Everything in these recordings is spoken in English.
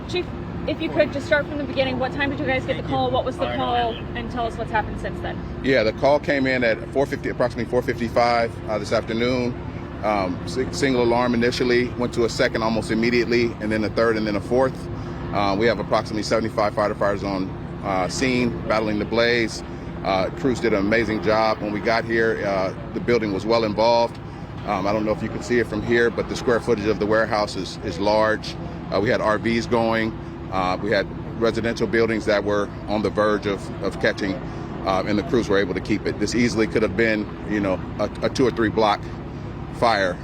Chief, if you could just start from the beginning, what time did you guys get the call? What was the call? And tell us what's happened since then. Yeah, the call came in at approximately 4:55 this afternoon. Single alarm initially, went to a second almost immediately, and then a third, and then a fourth. We have approximately 75 firefighters on scene battling the blaze. Crews did an amazing job. When we got here, the building was well involved. I don't know if you can see it from here, but the square footage of the warehouse is large. We had RVs going. We had residential buildings that were on the verge of catching, and the crews were able to keep it. This easily could have been, a 2 or 3 block fire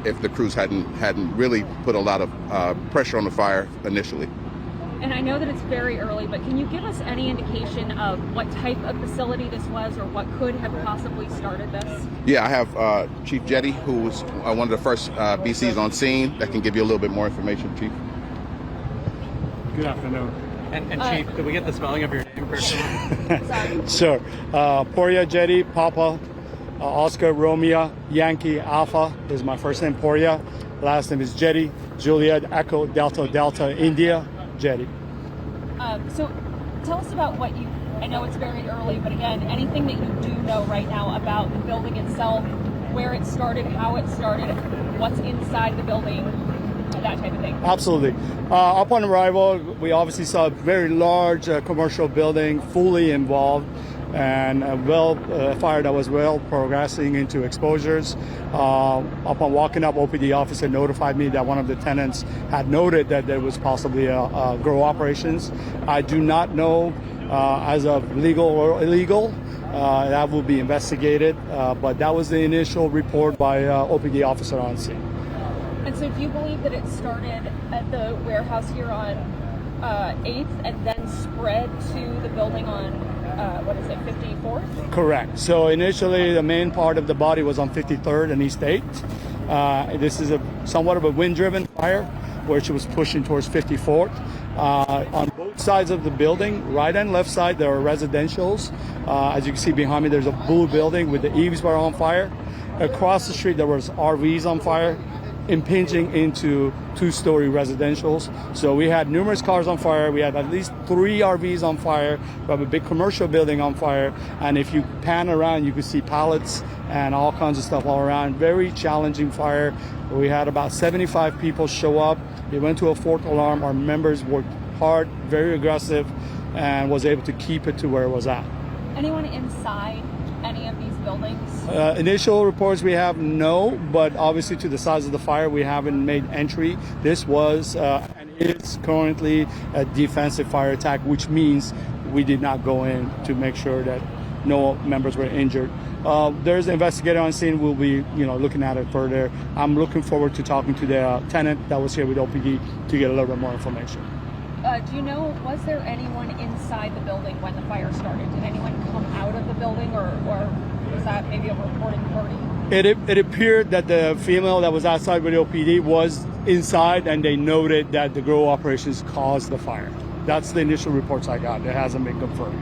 if the crews hadn't really put a lot of pressure on the fire initially. And I know that it's very early, but can you give us any indication of what type of facility this was or what could have possibly started this? Yeah, I have Chief Jeddi, who was one of the first BCs on scene, that can give you a little bit more information, Chief. Good afternoon. And Chief, could we get the spelling of your name first? Sure. Porya, Jeddi, Papa, Oscar, Romeo, Yankee, Alpha is my first name, Porya. Last name is Jeddi, Juliet, Echo, Delta, Delta, India, Jeddi. So tell us about what I know it's very early, but again, anything that you do know right now about the building itself, where it started, how it started, what's inside the building, that type of thing. Absolutely. Upon arrival, we obviously saw a very large commercial building, fully involved, and a fire that was well progressing into exposures. Upon walking up, OPD officer notified me that one of the tenants had noted that there was possibly a grow operations. I do not know as of legal or illegal. That will be investigated, but that was the initial report by OPD officer on scene. And so do you believe that it started at the warehouse here on 8th and then spread to the building on, 54th? Correct. So initially the main part of the body was on 53rd and East 8th. This is somewhat of a wind-driven fire, where she was pushing towards 54th. On both sides of the building, right and left side, there are residentials. As you can see behind me, there's a blue building with the eaves were on fire. Across the street, there was RVs on fire, impinging into 2-story residentials. So we had numerous cars on fire. We had at least 3 RVs on fire. We have a big commercial building on fire. And if you pan around, you can see pallets and all kinds of stuff all around. Very challenging fire. We had about 75 people show up. It went to a 4th alarm. Our members worked hard, very aggressive, and was able to keep it to where it was at. Anyone inside any of these buildings? Initial reports we have no, but obviously to the size of the fire, we haven't made entry. This was and is currently a defensive fire attack, which means we did not go in to make sure that no members were injured. There's an investigator on scene. We'll be, looking at it further. I'm looking forward to talking to the tenant that was here with OPD to get a little bit more information. Do you know, was there anyone inside the building when the fire started? Did anyone come out of the building, or was that maybe a reporting party? It appeared that the female that was outside with the OPD was inside, and they noted that the grow operations caused the fire. That's the initial reports I got. It hasn't been confirmed.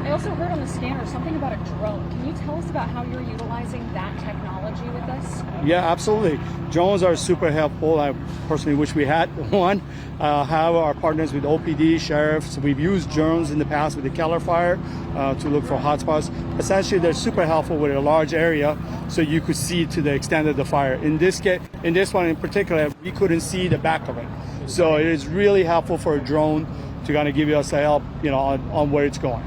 I also heard on the scanner something about a drone. Can you tell us about how you're utilizing that technology with this? Yeah, absolutely. Drones are super helpful. I personally wish we had one. Have our partners with OPD, sheriffs. We've used drones in the past with the Keller fire to look for hotspots. Essentially, they're super helpful with a large area, so you could see to the extent of the fire. In this case, in this one in particular, we couldn't see the back of it. So it is really helpful for a drone to kind of give us a help, on where it's going.